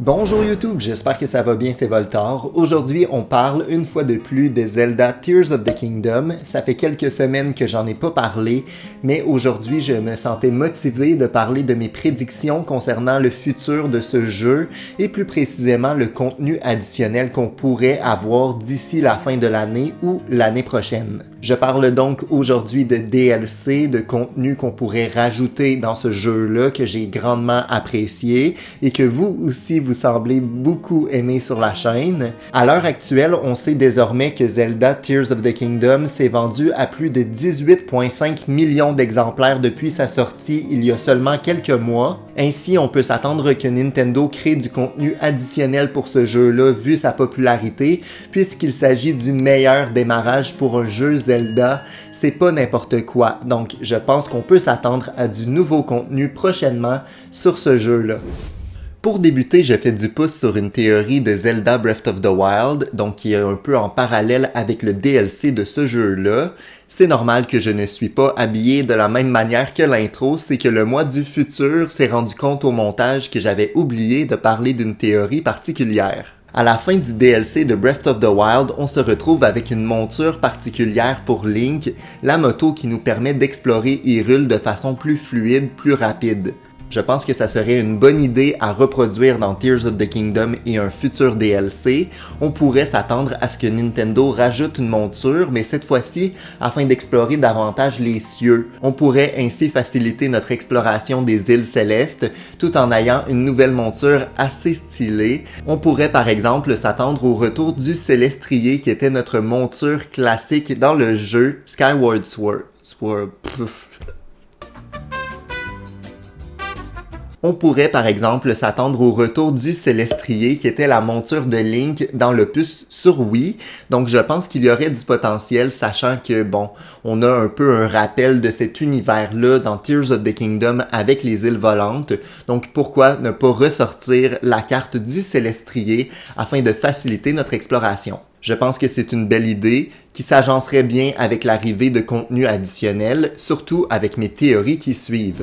Bonjour YouTube, j'espère que ça va bien, c'est Voltar. Aujourd'hui, on parle une fois de plus de Zelda Tears of the Kingdom. Ça fait quelques semaines que j'en ai pas parlé, mais aujourd'hui, je me sentais motivé de parler de mes prédictions concernant le futur de ce jeu et plus précisément le contenu additionnel qu'on pourrait avoir d'ici la fin de l'année ou l'année prochaine. Je parle donc aujourd'hui de DLC, de contenu qu'on pourrait rajouter dans ce jeu-là que j'ai grandement apprécié et que vous aussi vous semblez beaucoup aimer sur la chaîne. À l'heure actuelle, on sait désormais que Zelda Tears of the Kingdom s'est vendu à plus de 18,5 millions d'exemplaires depuis sa sortie il y a seulement quelques mois. Ainsi, on peut s'attendre que Nintendo crée du contenu additionnel pour ce jeu-là vu sa popularité, puisqu'il s'agit du meilleur démarrage pour un jeu Zelda, c'est pas n'importe quoi. Donc, je pense qu'on peut s'attendre à du nouveau contenu prochainement sur ce jeu-là. Pour débuter, je fais du pouce sur une théorie de Zelda Breath of the Wild, donc qui est un peu en parallèle avec le DLC de ce jeu-là. C'est normal que je ne suis pas habillé de la même manière que l'intro, c'est que le moi du futur s'est rendu compte au montage que j'avais oublié de parler d'une théorie particulière. À la fin du DLC de Breath of the Wild, on se retrouve avec une monture particulière pour Link, la moto qui nous permet d'explorer Hyrule de façon plus fluide, plus rapide. Je pense que ça serait une bonne idée à reproduire dans Tears of the Kingdom et un futur DLC. On pourrait s'attendre à ce que Nintendo rajoute une monture, mais cette fois-ci afin d'explorer davantage les cieux. On pourrait ainsi faciliter notre exploration des îles célestes tout en ayant une nouvelle monture assez stylée. On pourrait par exemple s'attendre au retour du Célestrier qui était notre monture classique dans le jeu Skyward Sword. On pourrait par exemple s'attendre au retour du Célestrier qui était la monture de Link dans l'opus sur Wii. Donc je pense qu'il y aurait du potentiel sachant que on a un peu un rappel de cet univers-là dans Tears of the Kingdom avec les îles volantes. Donc pourquoi ne pas ressortir la carte du Célestrier afin de faciliter notre exploration? Je pense que c'est une belle idée qui s'agencerait bien avec l'arrivée de contenu additionnel, surtout avec mes théories qui suivent.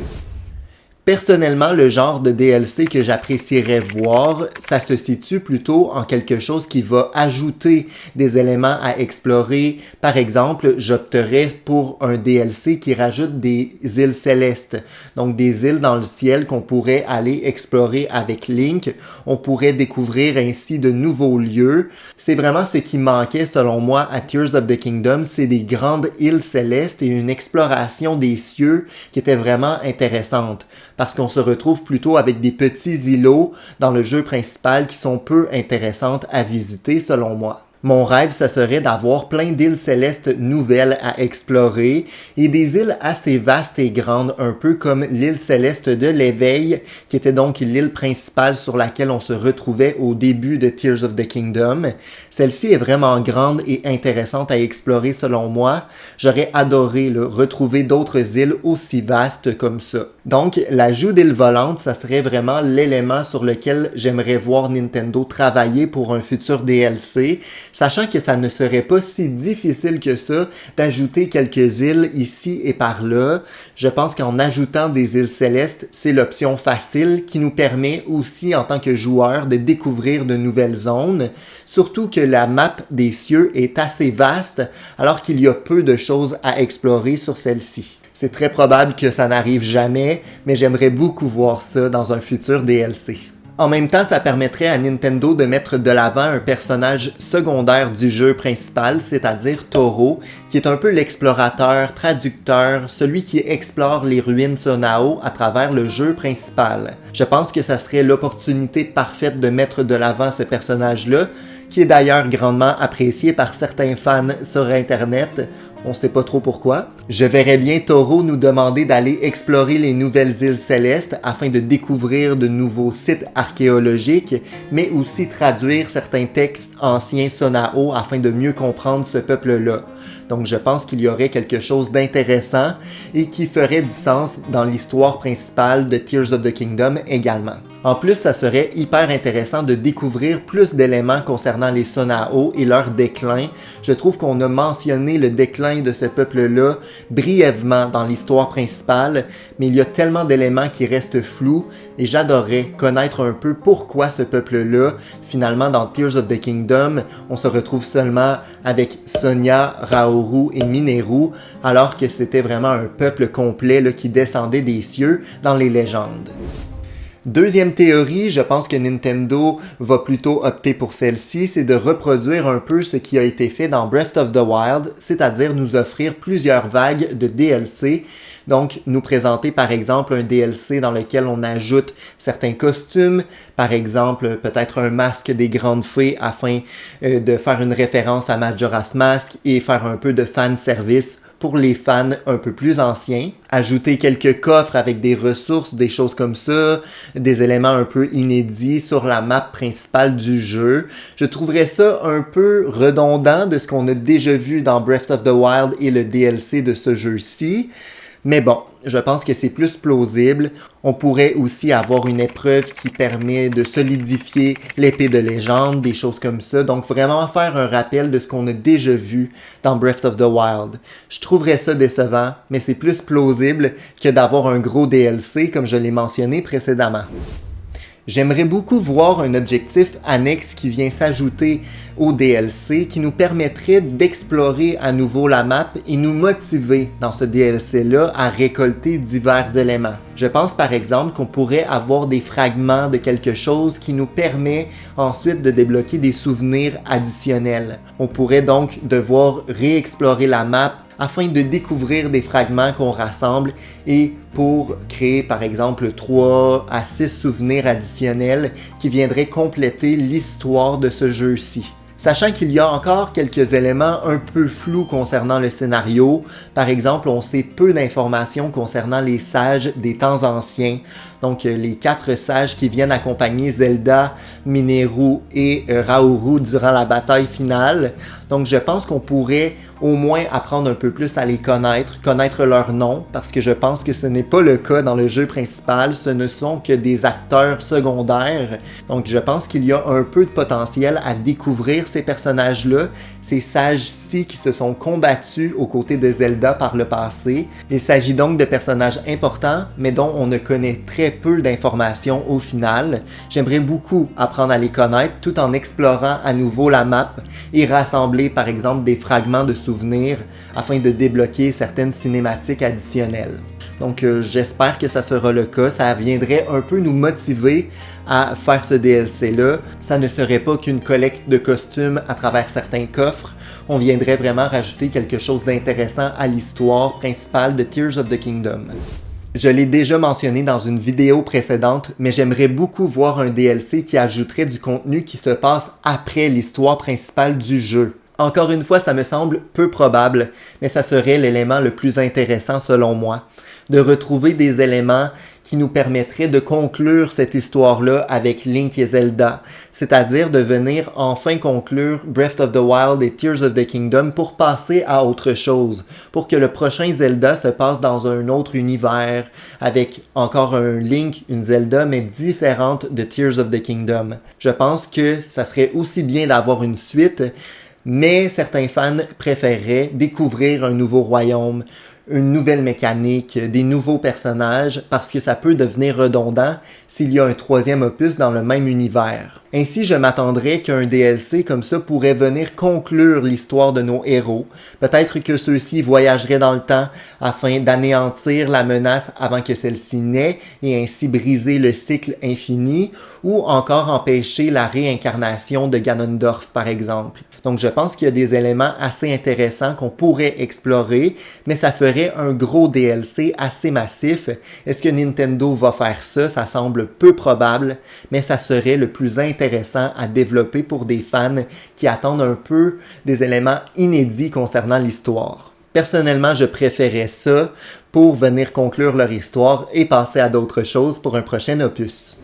Personnellement, le genre de DLC que j'apprécierais voir, ça se situe plutôt en quelque chose qui va ajouter des éléments à explorer. Par exemple, j'opterais pour un DLC qui rajoute des îles célestes, donc des îles dans le ciel qu'on pourrait aller explorer avec Link. On pourrait découvrir ainsi de nouveaux lieux. C'est vraiment ce qui manquait selon moi à Tears of the Kingdom, c'est des grandes îles célestes et une exploration des cieux qui était vraiment intéressante. Parce qu'on se retrouve plutôt avec des petits îlots dans le jeu principal qui sont peu intéressantes à visiter selon moi. Mon rêve, ça serait d'avoir plein d'îles célestes nouvelles à explorer et des îles assez vastes et grandes, un peu comme l'île céleste de l'éveil, qui était donc l'île principale sur laquelle on se retrouvait au début de Tears of the Kingdom. Celle-ci est vraiment grande et intéressante à explorer selon moi. J'aurais adoré retrouver d'autres îles aussi vastes comme ça. Donc, l'ajout d'îles volantes, ça serait vraiment l'élément sur lequel j'aimerais voir Nintendo travailler pour un futur DLC. Sachant que ça ne serait pas si difficile que ça d'ajouter quelques îles ici et par là. Je pense qu'en ajoutant des îles célestes, c'est l'option facile qui nous permet aussi en tant que joueur de découvrir de nouvelles zones. Surtout que la map des cieux est assez vaste alors qu'il y a peu de choses à explorer sur celle-ci. C'est très probable que ça n'arrive jamais, mais j'aimerais beaucoup voir ça dans un futur DLC. En même temps, ça permettrait à Nintendo de mettre de l'avant un personnage secondaire du jeu principal, c'est-à-dire Toro, qui est un peu l'explorateur, traducteur, celui qui explore les ruines Sonao à travers le jeu principal. Je pense que ça serait l'opportunité parfaite de mettre de l'avant ce personnage-là, qui est d'ailleurs grandement apprécié par certains fans sur Internet. On sait pas trop pourquoi. Je verrais bien Toro nous demander d'aller explorer les nouvelles îles célestes afin de découvrir de nouveaux sites archéologiques, mais aussi traduire certains textes anciens Sonao afin de mieux comprendre ce peuple-là. Donc je pense qu'il y aurait quelque chose d'intéressant et qui ferait du sens dans l'histoire principale de Tears of the Kingdom également. En plus, ça serait hyper intéressant de découvrir plus d'éléments concernant les Sonao et leur déclin. Je trouve qu'on a mentionné le déclin de ce peuple-là brièvement dans l'histoire principale, mais il y a tellement d'éléments qui restent flous Et j'adorerais connaître un peu pourquoi ce peuple-là, finalement dans Tears of the Kingdom, on se retrouve seulement avec Sonia, Raoru et Mineru, alors que c'était vraiment un peuple complet là, qui descendait des cieux dans les légendes. Deuxième théorie, je pense que Nintendo va plutôt opter pour celle-ci, c'est de reproduire un peu ce qui a été fait dans Breath of the Wild, c'est-à-dire nous offrir plusieurs vagues de DLC. Donc, nous présenter par exemple un DLC dans lequel on ajoute certains costumes, par exemple peut-être un masque des grandes fées afin de faire une référence à Majora's Mask et faire un peu de fan service pour les fans un peu plus anciens. Ajouter quelques coffres avec des ressources, des choses comme ça, des éléments un peu inédits sur la map principale du jeu. Je trouverais ça un peu redondant de ce qu'on a déjà vu dans Breath of the Wild et le DLC de ce jeu-ci. Mais bon, je pense que c'est plus plausible. On pourrait aussi avoir une épreuve qui permet de solidifier l'épée de légende, des choses comme ça. Donc vraiment faire un rappel de ce qu'on a déjà vu dans Breath of the Wild. Je trouverais ça décevant, mais c'est plus plausible que d'avoir un gros DLC comme je l'ai mentionné précédemment. J'aimerais beaucoup voir un objectif annexe qui vient s'ajouter au DLC qui nous permettrait d'explorer à nouveau la map et nous motiver dans ce DLC-là à récolter divers éléments. Je pense par exemple qu'on pourrait avoir des fragments de quelque chose qui nous permet ensuite de débloquer des souvenirs additionnels. On pourrait donc devoir réexplorer la map afin de découvrir des fragments qu'on rassemble et pour créer par exemple 3 à 6 souvenirs additionnels qui viendraient compléter l'histoire de ce jeu-ci. Sachant qu'il y a encore quelques éléments un peu flous concernant le scénario, par exemple on sait peu d'informations concernant les sages des temps anciens, donc les 4 sages qui viennent accompagner Zelda, Mineru et Raoru durant la bataille finale. Donc je pense qu'on pourrait au moins apprendre un peu plus à les connaître leur nom, parce que je pense que ce n'est pas le cas dans le jeu principal, ce ne sont que des acteurs secondaires. Donc je pense qu'il y a un peu de potentiel à découvrir ces personnages-là, ces sages-ci qui se sont combattus aux côtés de Zelda par le passé. Il s'agit donc de personnages importants, mais dont on ne connaît très peu d'informations au final. J'aimerais beaucoup apprendre à les connaître tout en explorant à nouveau la map et rassembler par exemple des fragments de souvenirs afin de débloquer certaines cinématiques additionnelles. Donc j'espère que ça sera le cas, ça viendrait un peu nous motiver à faire ce DLC-là. Ça ne serait pas qu'une collecte de costumes à travers certains coffres, on viendrait vraiment rajouter quelque chose d'intéressant à l'histoire principale de Tears of the Kingdom. Je l'ai déjà mentionné dans une vidéo précédente, mais j'aimerais beaucoup voir un DLC qui ajouterait du contenu qui se passe après l'histoire principale du jeu. Encore une fois, ça me semble peu probable, mais ça serait l'élément le plus intéressant selon moi, de retrouver des éléments qui nous permettraient de conclure cette histoire-là avec Link et Zelda, c'est-à-dire de venir enfin conclure Breath of the Wild et Tears of the Kingdom pour passer à autre chose, pour que le prochain Zelda se passe dans un autre univers, avec encore un Link, une Zelda, mais différente de Tears of the Kingdom. Je pense que ça serait aussi bien d'avoir une suite, mais certains fans préféreraient découvrir un nouveau royaume, une nouvelle mécanique, des nouveaux personnages, parce que ça peut devenir redondant s'il y a un troisième opus dans le même univers. Ainsi, je m'attendrais qu'un DLC comme ça pourrait venir conclure l'histoire de nos héros. Peut-être que ceux-ci voyageraient dans le temps afin d'anéantir la menace avant que celle-ci naît et ainsi briser le cycle infini, ou encore empêcher la réincarnation de Ganondorf par exemple. Donc je pense qu'il y a des éléments assez intéressants qu'on pourrait explorer, mais ça ferait un gros DLC assez massif. Est-ce que Nintendo va faire ça? Ça semble peu probable, mais ça serait le plus intéressant à développer pour des fans qui attendent un peu des éléments inédits concernant l'histoire. Personnellement, je préférais ça pour venir conclure leur histoire et passer à d'autres choses pour un prochain opus.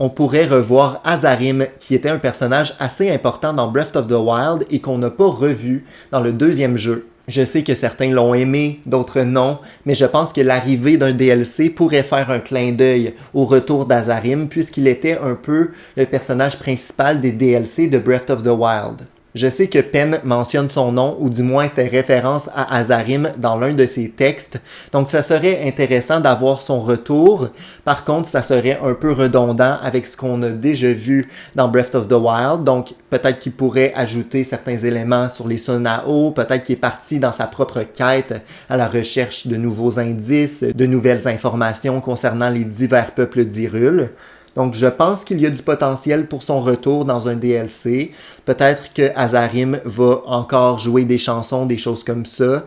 On pourrait revoir Azarim, qui était un personnage assez important dans Breath of the Wild et qu'on n'a pas revu dans le deuxième jeu. Je sais que certains l'ont aimé, d'autres non, mais je pense que l'arrivée d'un DLC pourrait faire un clin d'œil au retour d'Azarim puisqu'il était un peu le personnage principal des DLC de Breath of the Wild. Je sais que Penn mentionne son nom ou du moins fait référence à Azarim dans l'un de ses textes, donc ça serait intéressant d'avoir son retour. Par contre, ça serait un peu redondant avec ce qu'on a déjà vu dans Breath of the Wild, donc peut-être qu'il pourrait ajouter certains éléments sur les Sunao, peut-être qu'il est parti dans sa propre quête à la recherche de nouveaux indices, de nouvelles informations concernant les divers peuples d'Hyrule. Donc je pense qu'il y a du potentiel pour son retour dans un DLC. Peut-être que Azarim va encore jouer des chansons, des choses comme ça.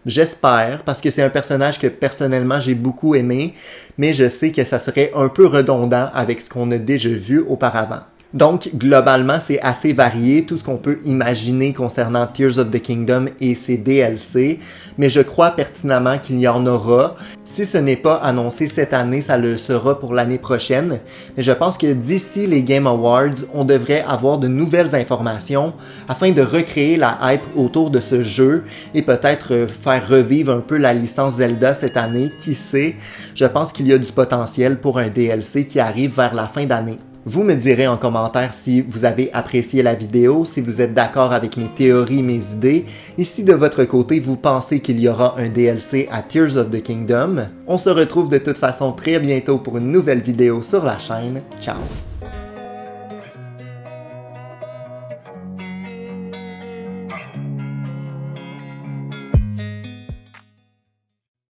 J'espère, parce que c'est un personnage que personnellement j'ai beaucoup aimé, mais je sais que ça serait un peu redondant avec ce qu'on a déjà vu auparavant. Donc, globalement, c'est assez varié, tout ce qu'on peut imaginer concernant Tears of the Kingdom et ses DLC, mais je crois pertinemment qu'il y en aura. Si ce n'est pas annoncé cette année, ça le sera pour l'année prochaine, mais je pense que d'ici les Game Awards, on devrait avoir de nouvelles informations afin de recréer la hype autour de ce jeu et peut-être faire revivre un peu la licence Zelda cette année, qui sait. Je pense qu'il y a du potentiel pour un DLC qui arrive vers la fin d'année. Vous me direz en commentaire si vous avez apprécié la vidéo, si vous êtes d'accord avec mes théories, mes idées, et si de votre côté vous pensez qu'il y aura un DLC à Tears of the Kingdom. On se retrouve de toute façon très bientôt pour une nouvelle vidéo sur la chaîne. Ciao!